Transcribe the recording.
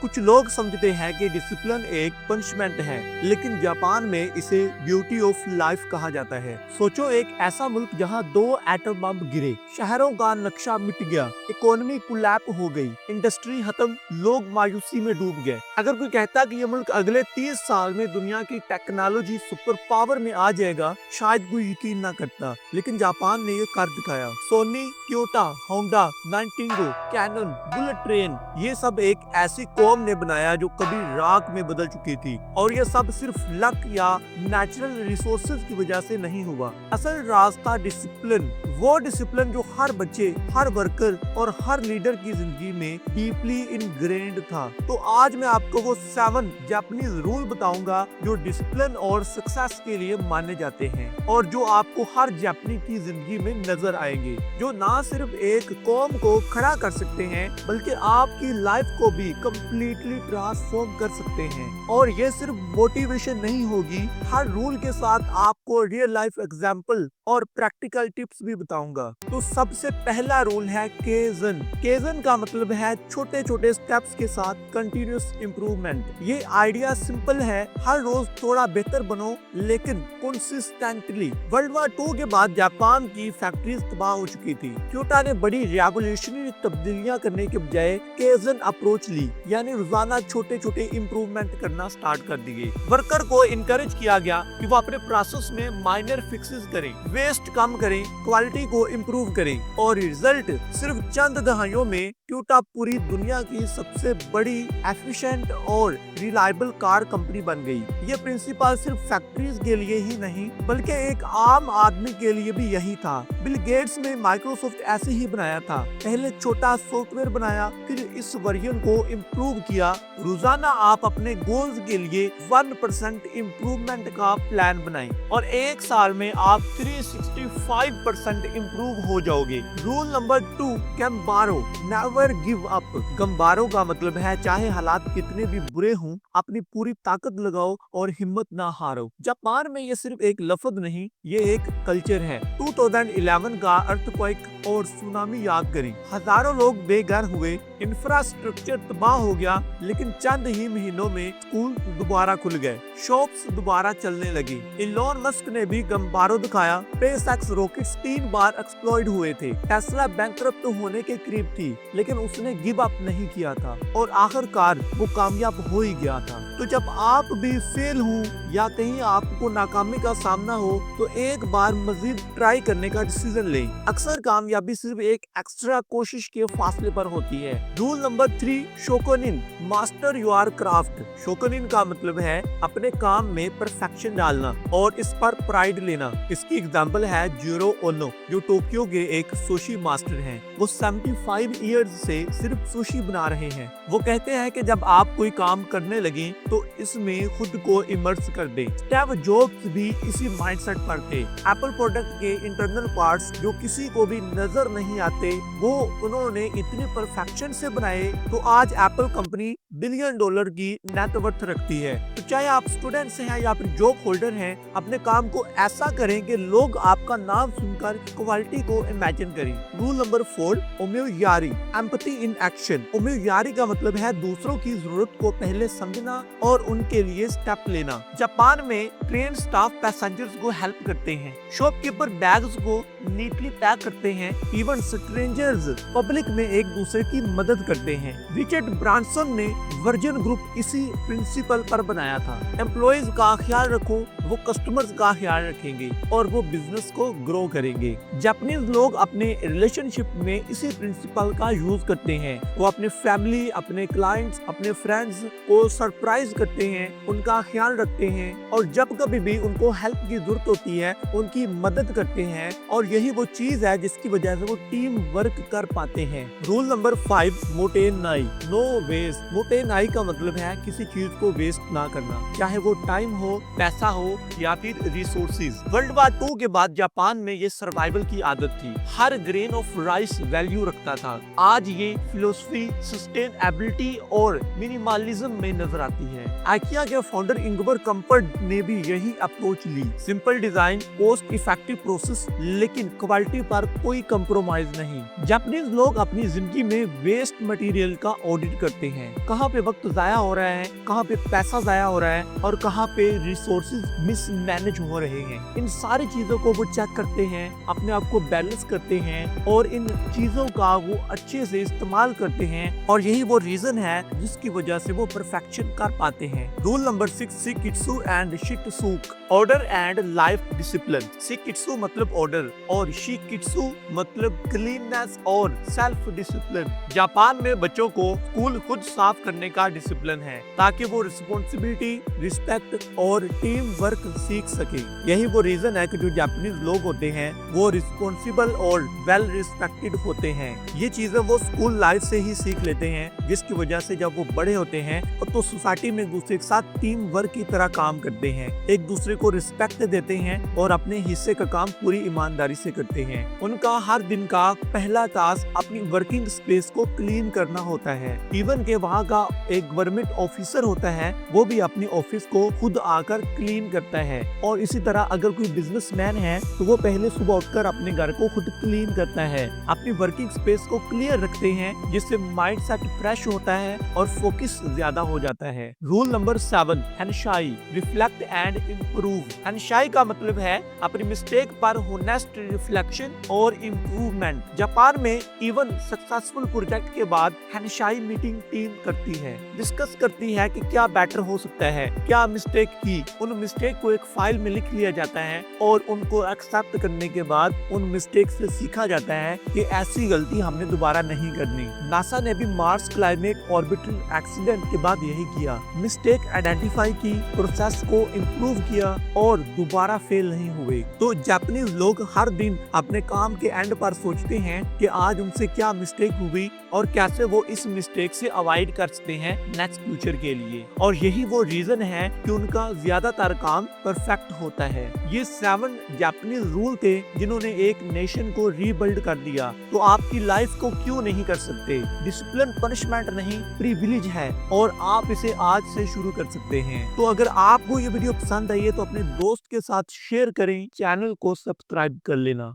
कुछ लोग समझते हैं कि डिसिप्लिन एक पनिशमेंट है, लेकिन जापान में इसे ब्यूटी ऑफ लाइफ कहा जाता है। सोचो एक ऐसा मुल्क जहां 2 एटम बम गिरे, शहरों का नक्शा मिट गया, इकोनॉमी कोलैप्स हो गई, इंडस्ट्री खत्म, लोग मायूसी में डूब गए। अगर कोई कहता कि ये मुल्क अगले 30 साल में दुनिया की टेक्नोलॉजी सुपर पावर में आ जाएगा, शायद कोई यकीन ना करता, लेकिन जापान ने ये कर दिखाया। सोनी, टोयोटा, होंडा, नाइटिंगो, कैनन, बुलेट ट्रेन, ये सब एक ऐसी कौम ने बनाया जो कभी राख में बदल चुकी थी, और ये सब सिर्फ लक या नेचुरल रिसोर्सेज की वजह से नहीं हुआ। असल रास्ता डिसिप्लिन, वो डिसिप्लिन जो हर बच्चे, हर वर्कर और हर लीडर की जिंदगी में डीपली इनग्रेन्ड था। तो आज मैं आपको वो 7 जापानीज रूल बताऊंगा जो डिसिप्लिन और सक्सेस के लिए माने जाते हैं, और जो आपको हर जापानी की जिंदगी में नजर आएंगे, जो ना सिर्फ एक कौम को खड़ा कर सकते हैं बल्कि आपकी लाइफ को भी कम्प्लीटली ट्रांसफॉर्म कर सकते हैं। और ये सिर्फ मोटिवेशन नहीं होगी, हर रूल के साथ आपको रियल लाइफ एग्जाम्पल और प्रैक्टिकल टिप्स भी बताऊंगा। तो सबसे पहला रूल है केजन। केजन का मतलब है छोटे छोटे स्टेप्स के साथ कंटिन्यूस इम्प्रूवमेंट। ये आइडिया सिंपल है, हर रोज थोड़ा बेहतर बनो, लेकिन कंसिस्टेंटली। वर्ल्ड वार 2 के बाद जापान की फैक्ट्रीज तबाह हो चुकी थी। टोयोटा ने बड़ी रेवोल्यूशनरी तब्दीलियां करने के बजाय केजन अप्रोच ली, यानी रोजाना छोटे छोटे इम्प्रूवमेंट करना स्टार्ट कर दिए। वर्कर को इनकरेज किया गया कि वो अपने प्रोसेस में माइनर फिक्सेस करें, वेस्ट कम करें, क्वालिटी को इम्प्रूव करें, और रिजल्ट सिर्फ चंद दहाइयों में टोयोटा पूरी दुनिया की सबसे बड़ी एफिशिएंट और रिलायबल कार कंपनी बन गई। ये प्रिंसिपल सिर्फ फैक्ट्रीज के लिए ही नहीं बल्कि एक आम आदमी के लिए भी यही था। बिल गेट्स ने माइक्रोसॉफ्ट ऐसे ही बनाया था, पहले छोटा सॉफ्टवेयर बनाया, फिर इस वर्जन को इम्प्रूव किया। रोजाना आप अपने गोल्स के लिए 1% इम्प्रूवमेंट का प्लान बनाएं और 1 साल में आप 365% इम्प्रूव हो जाओगे। रूल नंबर 2, गम्बारो, नेवर गिव अप। गम्बारो का मतलब है चाहे हालात कितने भी बुरे हों, अपनी पूरी ताकत लगाओ और हिम्मत ना हारो। जापान में ये सिर्फ एक लफ्ज नहीं, ये एक कल्चर है। 2011 का अर्थक्वेक और सुनामी याद करें, हजारों लोग बेघर हुए, इंफ्रास्ट्रक्चर तबाह हो गया, लेकिन चंद ही महीनों में स्कूल दोबारा खुल गए, शॉप्स दोबारा चलने लगी। इलोन मस्क ने भी गम्बारो दिखाया। स्पेसएक्स रॉकेट्स 3 बार एक्सप्लॉइड हुए थे, टेस्ला बैंकरप्ट होने के करीब थी, लेकिन उसने गिव अप नहीं किया था और आखिरकार वो कामयाब हो ही गया था। तो जब आप भी फेल हो या कहीं आपको नाकामी का सामना हो, तो एक बार मजीद ट्राई करने का डिसीजन लें। अक्सर कामयाबी सिर्फ एक एक्स्ट्रा कोशिश के फासले पर होती है। रूल नंबर 3, शोकोनिन, मास्टर योर क्राफ्ट। शोकोनिन का मतलब है अपने काम में परफेक्शन डालना और इस पर प्राइड लेना। इसकी एग्जांपल है जीरो ओनो, जो टोक्यो के एक सुशी मास्टर हैं। वो 75 इयर्स से सिर्फ सुशी बना रहे हैं। वो कहते हैं कि जब आप कोई काम करने लगे तो इसमें खुद को इमर्स कर दें। स्टीव जॉब्स भी इसी माइंडसेट पर थे। एप्पल प्रोडक्ट के इंटरनल पार्ट्स जो किसी को भी नजर नहीं आते, वो उन्होंने इतनी परफेक्शन से बनाए, तो आज एप्पल कंपनी $1 बिलियन की नेटवर्थ रखती है। तो चाहे आप स्टूडेंट्स हैं या फिर जॉब होल्डर हैं, अपने काम को ऐसा करें कि लोग आपका नाम सुनकर क्वालिटी को इमेजिन करें। रूल नंबर 4, ओमियोयारी, एम्पैथी इन एक्शन। ओमियोयारी का मतलब है दूसरों की जरूरत को पहले समझना और उनके लिए स्टेप लेना। जापान में ट्रेन स्टाफ पैसेंजर्स को हेल्प करते हैं, शॉपकीपर बैग्स को नीटली पैक करते हैं, इवन स्ट्रेंजर्स पब्लिक में एक दूसरे की मदद करते हैं। रिचर्ड ब्रांसन ने वर्जिन ग्रुप इसी प्रिंसिपल पर बनाया था। एम्प्लॉइज का ख्याल रखो, वो कस्टमर्स का ख्याल रखेंगे और वो बिजनेस को ग्रो करेंगे। जापानीज लोग अपने रिलेशनशिप में इसी प्रिंसिपल का यूज करते हैं। वो अपने फैमिली, अपने क्लाइंट्स, अपने फ्रेंड्स को सरप्राइज करते हैं, उनका ख्याल रखते हैं, और जब कभी भी उनको हेल्प की जरूरत होती है उनकी मदद करते हैं। और यही वो चीज है जिसकी वजह से वो टीम वर्क कर पाते हैं। रूल नंबर 5, मोटेनाई, नो वेस्ट। मोटेनाई का मतलब है किसी चीज को वेस्ट ना करना, चाहे वो टाइम हो, पैसा हो या फिर रिसोर्सेज। वर्ल्ड वार 2 के बाद जापान में ये सर्वाइवल की आदत थी। हर ग्रेन ऑफ राइस वैल्यू रखता था। आज ये फिलोसफी सस्टेनेबिलिटी और मिनिमलिज्म में नजर आती है। आइकिया के फाउंडर इंगबर कंपर्ट ने भी यही अप्रोच ली। Simple design, cost effective process, लेकिन लेकिन क्वालिटी पर कोई कंप्रोमाइज नहीं। जापानीज लोग अपनी जिंदगी में वेस्ट मटेरियल का ऑडिट करते हैं, कहाँ पे वक्त जाया हो रहा है, कहाँ पे पैसा जाया हो रहा है और कहाँ पे रिसोर्सेज मिसमैनेज हो रहे हैं। इन सारी चीजों को वो चेक करते हैं, अपने आप को बैलेंस करते हैं और इन चीजों का वो अच्छे से इस्तेमाल करते हैं और यही वो रीजन है जिसकी वजह से वो परफेक्शन कर पाते हैं। रूल नंबर 6, शिकित्सु एंड शिटसुक, ऑर्डर एंड लाइफ डिसिप्लिन। शिकित्सु मतलब ऑर्डर और शिकित्सु मतलब क्लीननेस और सेल्फ डिसिप्लिन। जापान में बच्चों को स्कूल खुद साफ करने का डिसिप्लिन है ताकि वो रिस्पॉन्सिबिलिटी, रिस्पेक्ट और टीम वर्क सीख सके। यही वो रीजन है कि जो जापानीज लोग होते हैं वो रिस्पॉन्सिबल और वेल रिस्पेक्टेड होते हैं। ये चीजें वो स्कूल लाइफ से ही सीख लेते हैं, जिसकी वजह से जब वो बड़े होते हैं तो सोसाइटी में एक दूसरे के साथ टीम वर्क की तरह काम करते हैं, एक दूसरे को रिस्पेक्ट देते हैं और अपने हिस्से का काम पूरी ईमानदारी से करते हैं। उनका हर दिन का पहला टास्क अपनी वर्किंग स्पेस को क्लीन करना होता है। इवन के वहाँ का एक गवर्नमेंट ऑफिसर होता है, वो भी अपनी ऑफिस को खुद आकर क्लीन करता है। और इसी तरह अगर कोई बिजनेसमैन है तो वो पहले सुबह उठकर अपने घर को खुद क्लीन करता है, अपनी वर्किंग स्पेस को क्लियर रखते हैं, जिससे माइंड सेट फ्रेश होता है और फोकस ज्यादा हो जाता है। रूल नंबर 7, हनशाई, रिफ्लेक्ट एंड इम्प्रूव। हनशाई का मतलब है अपनी मिस्टेक पर होनेस्ट रिफ्लेक्शन और इम्प्रूवमेंट। जापान में इवन सक्सेसफुल प्रोजेक्ट के बाद हनशाई मीटिंग टीम करती है, डिस्कस करती है कि क्या बेटर हो सकता है, क्या मिस्टेक की। उन मिस्टेक को एक फाइल में लिख लिया जाता है और उनको एक्सेप्ट करने के बाद उन मिस्टेक से सीखा जाता है कि ऐसी गलती हमने दोबारा नहीं करनी। नासा ने भी मार्स क्लाइमेट ऑर्बिटल एक्सीडेंट के बाद यही किया, मिस्टेक आइडेंटिफाई की, प्रोसेस को इम्प्रूव किया और दोबारा फेल नहीं हुए। तो जापानीज लोग हर दिन अपने काम के एंड पर सोचते हैं कि आज उनसे क्या मिस्टेक हुई और कैसे वो इस मिस्टेक से अवॉइड कर सकते हैं नेक्स्ट फ्यूचर के लिए। और यही वो रीजन है कि उनका ज्यादातर काम परफेक्ट होता है। ये 7 जापानीज रूल थे जिन्होंने एक नेशन को रीबिल्ड कर दिया। तो आपकी लाइफ को क्यों नहीं कर सकते? डिसिप्लिन पनिशमेंट नहीं, प्रिविलेज है और आप इसे आज से शुरू कर सकते हैं। तो अगर आपको ये वीडियो पसंद आई है तो अपने दोस्त के साथ शेयर करें, चैनल को सब्सक्राइब कर लेना।